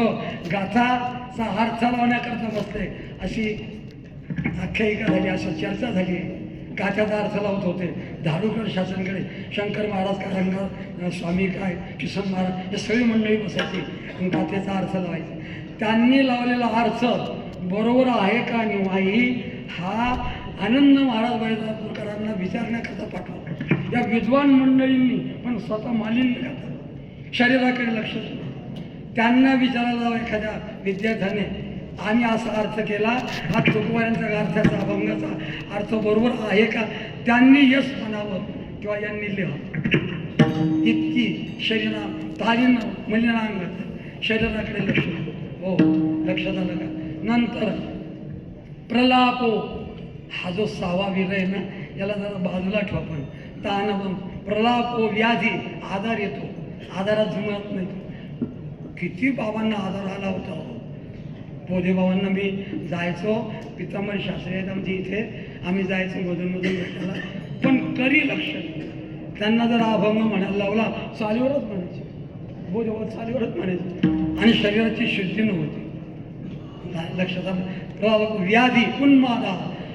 [SPEAKER 1] गाथाचा अर्थ लावण्याकरता बसले, अशी आख्यायिका झाली, असं चर्चा झाली. गाथ्याचा अर्थ लावत होते धारूरकर शासनकडे. शंकर महाराज, कारंगा स्वामी, काय किसन महाराज, हे सगळी मंडळी बसायची, गाथेचा अर्थ लावायचे. त्यांनी लावलेला अर्थ बरोबर आहे का नाही हा आनंद महाराज वैजापूरकरांना विचारण्याकरता पाठवला. या विद्वान मंडळींनी पण स्वतः मालिन्य करतात, शरीराकडे लक्ष नाही. त्यांना विचारायला जावं एखाद्या विद्यार्थ्याने, आम्ही असा अर्थ केला, हा तुकोबाऱ्यांचा अर्थाचा अभंगाचा अर्थ बरोबर आहे का, त्यांनी यश म्हणावं किंवा यांनी लिहावं. इतकी शरीरा तालीन मलिनांग, शरीराकडे लक्ष. हो, लक्षात आलं का. नंतर प्रलापो, हा जो 6वा विरह आहे ना, याला जरा बाजूला ठेवा. पण ताणवम, प्रलापो, व्याधी, आधार येतो, आधारात जुमात नाही. किती बाबांना आधार आला होता. पोधे बाबांना मी जायचो, पितांबर शास्त्री आहेत आमच्या इथे, आम्ही जायचो मधून भेटायला, पण करी लक्ष नाही. त्यांना जर अभंग म्हणायला लावला चालीवरच म्हणायचे, बोधेबाबा चालीवरच म्हणायचे, आणि शरीराची शुद्धी नव्हती. लक्षात आलं. व्याधी, उन्मादा,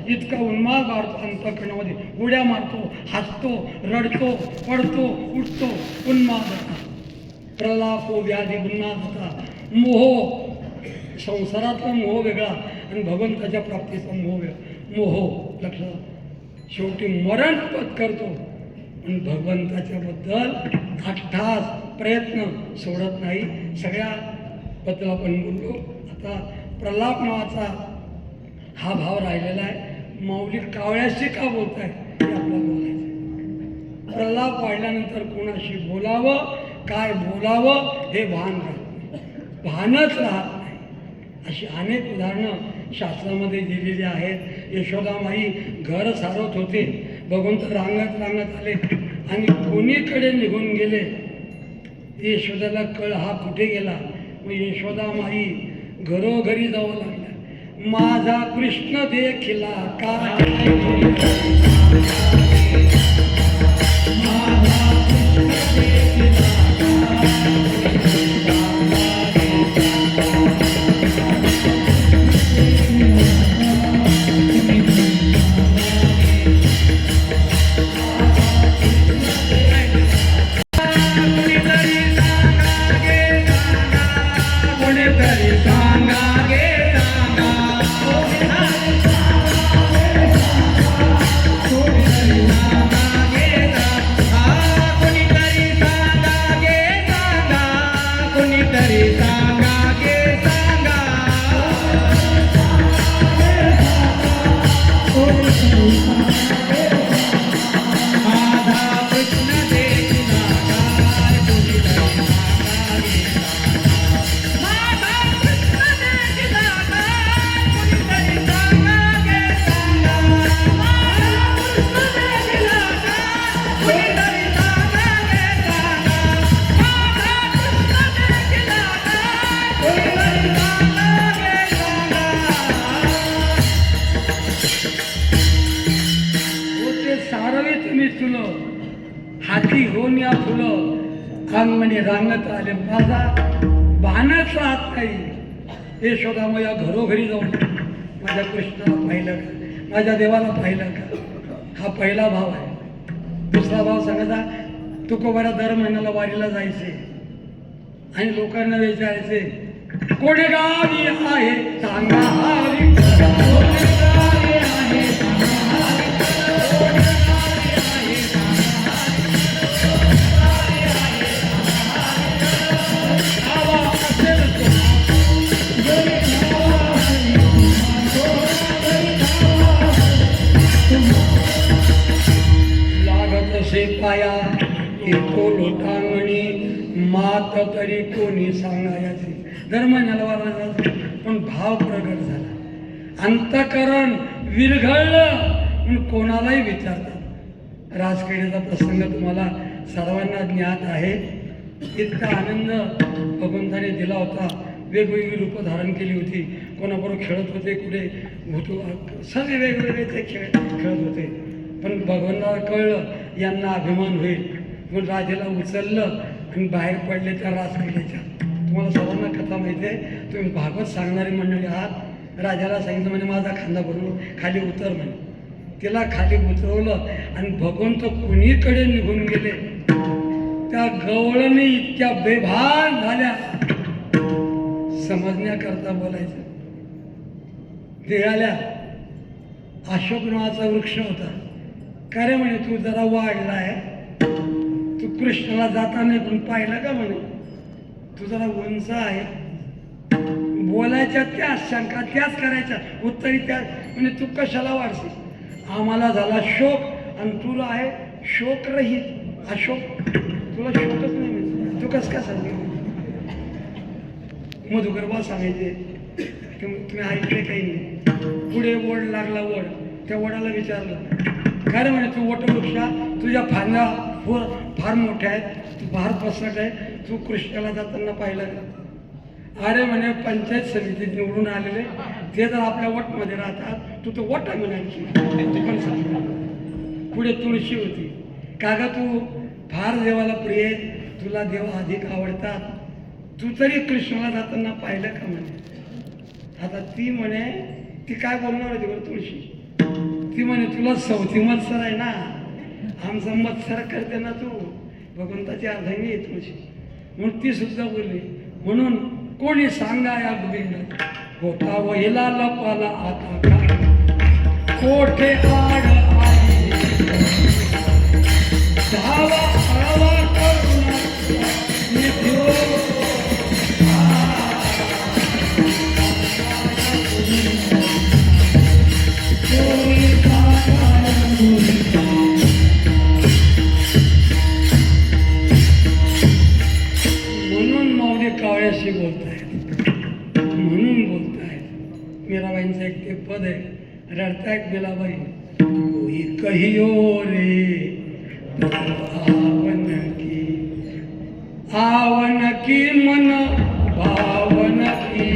[SPEAKER 1] इतका उन्माद वाढतो अंतःकरणामध्ये, उड्या मारतो, हसतो, रडतो, पडतो, उठतो. उन्माद, प्रलापो, व्याधी, उन्मादता. मोह, संसारातला मोह वेगळा आणि भगवंताच्या प्राप्तीचा मोह वेगळा. मोह लक्षात. शेवटी मरण पत्करतो आणि भगवंताच्या बद्दल अट्टास प्रयत्न सोडत नाही. सगळ्या बद्दल आपण बोललो. आता प्रलाप नावाचा हा भाव राहिलेला आहे. माऊली कावळ्याशी का बोलत आहे हे आपल्याला बोलायचं. प्रलाप वाढल्यानंतर कोणाशी बोलावं, काय बोलावं हे भान राहत नाही, भानच राहत नाही. अशी अनेक उदाहरणं शास्त्रामध्ये दिलेली आहेत. यशोदामाई घर सारवत होते, भगवंत रांगत आले आणि कोणीकडे निघून गेले. यशोदाला कळ हा कुठे गेला. मग यशोदामाई घरोघरी जावं लागल्या. माझा कृष्ण देखिला काय हाती घेऊन या फुलं अंगणी रांगत आले. माझा बाणच राहत नाही. यशोदामया घरोघरी जाऊन माझ्या कृष्णाला पाहिलं का, माझ्या देवाला पाहिलं का. हा पहिला भाव आहे. दुसरा भाव सांगायचा, तुकोबाला दर महिन्याला वारीला जायचे आणि लोकांना विचारायचे, कोणी गावी आहे सांगा हरी, कोणी गावी आहे सांगा हरी, कोणी गावी आहे सांगा हरी, गावा असेल तो, जरी गावा लागत असे पाया एको लोटांगणी, मात तरी कोणी सांगायचे. धर्मज्ञाला वाला पण भाव प्रगट झाला, अंतःकरण विरघळलं म्हणून कोणालाही विचारतात. राजखेडीचा प्रसंग तुम्हाला सर्वांना ज्ञात आहे. इतका आनंद भगवंताने दिला होता. वेगवेगळी रूपं धारण केली होती. कोणाबरोबर खेळत होते, कुठे भूतो सर्व वेगवेगळे ते खेळत होते. पण भगवंताला कळलं यांना अभिमान होईल म्हणून राजाला उचललं आणि बाहेर पडले त्या राजखेडीच्या. तुम्हाला सर्वांना कथा माहिती आहे, तुम्ही भागवत सांगणारी मंडळी आहात. राजाला सांगितलं म्हणे माझा खांदा भरून खाली उतर म्हणे. तिला खाली उतरवलं आणि भगवंत कुणीकडे निघून गेले. त्या गवळणी इतक्या बेभान झाल्या, समजण्याकरता बोलायचं. निघाल्या. अशोक नावाचा वृक्ष होता. का रे म्हणे तू जरा वाढला आहे, तू कृष्णाला जाताना पण पाहिलं का म्हणे, तू जरा उंच आहे. बोलायच्या त्याच शंका त्याच करायच्या, उत्तरी त्याच. म्हणजे तू कशाला वाढशील, आम्हाला झाला शोक आणि तुला आहे शोक रहित. अशोक तुला शोकच नाही म्हणजे तू कसं काय सांगते. मधुकरबा सांगायचे तुम्ही ऐकले काही नाही. पुढे वड लागला. वड त्या वडाला विचारलं, काय रे म्हणे तू वटवृक्षा, तुझ्या फांद्या फार मोठ्या आहेत, तू फार पसरट आहे, तू कृष्णाला जाताना पाहिलं का. अरे म्हणे पंचायत समितीत निवडून आलेले ते जर आपल्या वटमध्ये राहतात, तू तो वट म्हणायची. पण सांग. पुढे तुळशी होती. का ग तू फार देवाला प्रिय, तुला देव अधिक आवडतात, तू तरी कृष्णाला जाताना पाहिलं का म्हणे. आता ती म्हणे, ती काय बोलणार होती बरं तुळशी. ती म्हणे तुला सवती मत्सर आहे ना, आमचा मत्सर करते ना तू, भगवंताची अर्धांगी आहे तुळशी. म्हणून ती सुद्धा बोलली. म्हणून कोणी सांगा या गोविंद होता वहिला लपाला आता काय, कोठे आड आहे धावा आळवा करुणा निधो. म्हणून माऊली कावळ्याशी बोलतायत, म्हणून बोलतायत. मीराबाईंचं एक ते पद आहे, रडतायत मीराबाई, कोई कहियो रे आवन की मन भावन की,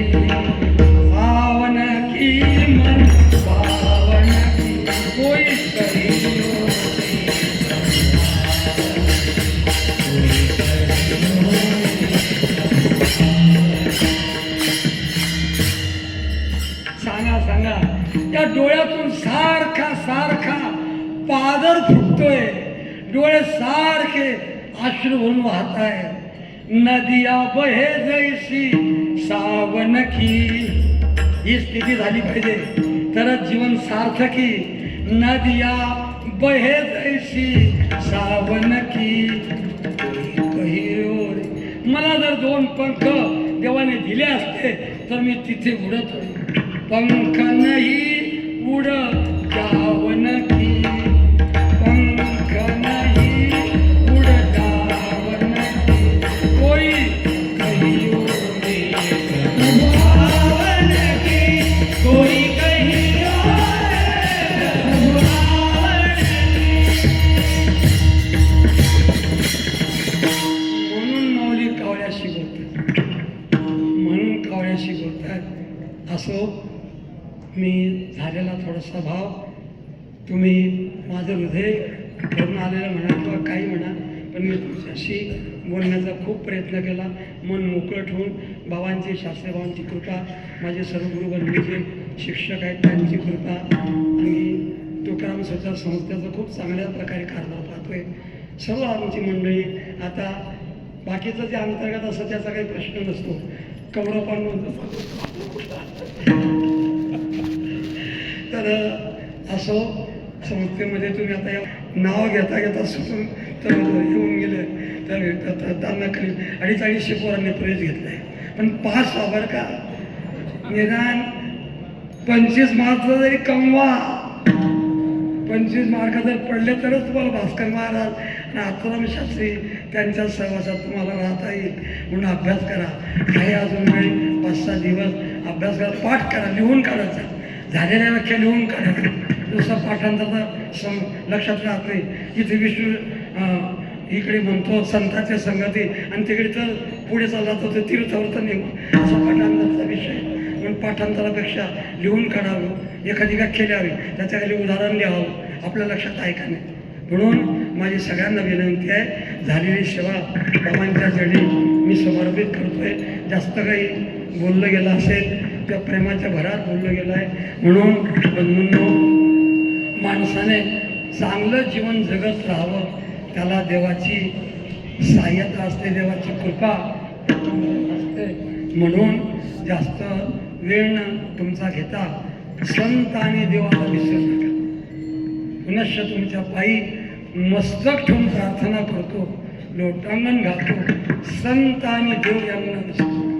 [SPEAKER 1] आवन की मन भावन की, कोई कहियो सांगा सांगा. त्या डोळ्यातून सारखा सारखा पादर फुटतोय, डोळे सारखे अश्रू भरून वाहत आहे. नदिया बहे जैसी सावन की, ही स्थिती झाली पाहिजे तरच जीवन सार्थकी. नदिया बहे जैसी सावन की, मला जर दोन पंख देवाने दिले असते तर मी तिथे उडत होतो. पंख नाही उड जावन की, पंख नाही उड जावन की, कोई कहियो रे भावन की, कोई कहियो रे भावन की. म्हणून माऊली कावळ्याशी बोलतात, म्हणून कावळ्याशी बोलतात. असो मी झालेला थोडासा भाव तुम्ही माझं हृदय करून आलेलं म्हणा किंवा काही म्हणा, पण मी तुमच्याशी बोलण्याचा खूप प्रयत्न केला. मन मोकळं ठेवून बाबांची, शास्त्रीबाबांची कृपा, माझे सर्व गुरुबंधू जे शिक्षक आहेत त्यांची कृपा, आणि तुकाराम स्वतः संस्थेचा खूप चांगल्या प्रकारे कारभार पाहतोय. सर्व आमची मंडळी आता बाकीचं जे अंतर्गत असतं त्याचा काही प्रश्न नसतो. कौरवांमध्ये तर असो, संस्थेमध्ये तुम्ही आता या नाव घेता घेता सुटून तर येऊन गेले तर त्यांना खाली 250 पोरांनी प्रवेश घेतला आहे. पण 5 बरं का, निदान 25 मार्क जरी कमवा, 25 मार्क जर पडले तरच तुम्हाला भास्कर महाराज आणि आत्माराम शास्त्री त्यांच्या सहवासात तुम्हाला राहता येईल. म्हणून अभ्यास करा. काही अजून वेळ 5-6 दिवस अभ्यास करा, पाठ करा, लिहून काढायचा, झालेल्या व्याख्या लिहून काढायचा. दुसरा पाठांतराचा लक्षात राहत नाही. इथे विष्णू इकडे म्हणतो संतांच्या संगती आणि तिकडे तर पुढे चालला जातो तीर्थावर तर निघून, असा पाठांतराचा विषय. म्हणून पाठांतरापेक्षा लिहून काढावं, एखादी व्याख्या लिहावी, त्याच्या खाली उदाहरण लिहावं, आपल्या लक्षात आहे का नाही. म्हणून माझी सगळ्यांना विनंती आहे, झालेली सेवा बाबांच्या जडी मी समर्पित करतोय. जास्त काही बोललं गेलं असेल त्या प्रेमाच्या भरात बोललं गेलं आहे. म्हणून बंधूंनो, माणसाने चांगलं जीवन जगत राहावं, त्याला देवाची सहाय्यता असते, देवाची कृपा असते. म्हणून जास्त वेळ न तुमचा घेता संत आणि देवाला विसरू नका. पुनश्च तुमच्या पायी मस्तक ठेवून प्रार्थना करतो, लोटांगण घालतो, संत आणि देव यांना विसरू.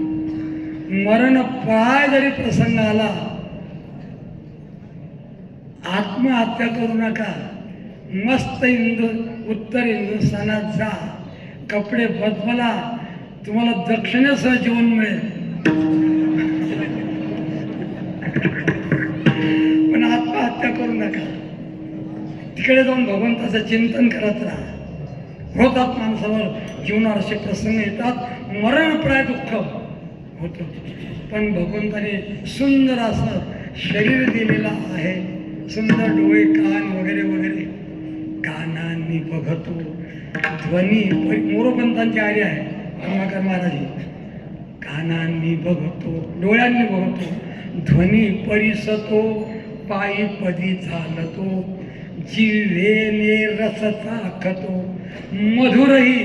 [SPEAKER 1] मरण पाय जरी प्रसंग आला, आत्महत्या करू नका. मस्त उत्तर हिंदुस्थानात जा, कपडे बदला, तुम्हाला दक्षिणेसह जीवन मिळेल. पण आत्महत्या करू नका. तिकडे जाऊन भगवंताचं चिंतन करत राहा. होतात माणसावर जीवनावर असे प्रसंग येतात, मरणप्राय दुःख होतं, पण भगवंताने सुंदर असं शरीर दिलेलं आहे, सुंदर डोळे, कान वगैरे वगैरे. कानांनी बघतो ध्वनी, मोरोपंतांची आडी आहे कर्माकर महाराज. कानांनी बघतो, डोळ्यांनी बघतो, ध्वनी परिसतो, पायी पदी चालतो, जिव्हेने रस चाखतो, मधुरही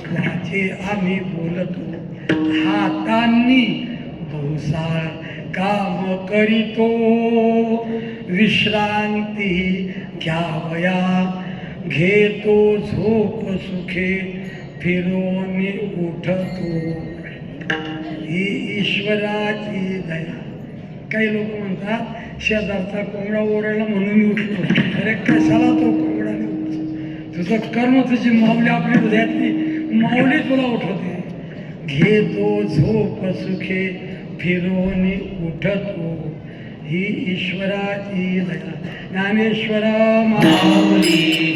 [SPEAKER 1] वाचे आम्ही बोलतो, हातांनी भोसाळ काम करीतो, विश्रांती घ्यावया घेतो, झोप सुखे फिरून उठतो, ही ईश्वराची दया. काही लोक म्हणतात शेजारचा कोंबडा ओरडला म्हणून मी उठलो. अरे कशाला तो कोंबडा नाही उठतो? तुझं कर्म, तुझी माऊली, आपली हृदयातली माऊली तुला उठवते. घेतो झोप सुखे फिरून उठतो, ही ईश्वराची दया. ज्ञानेश्वर माऊली.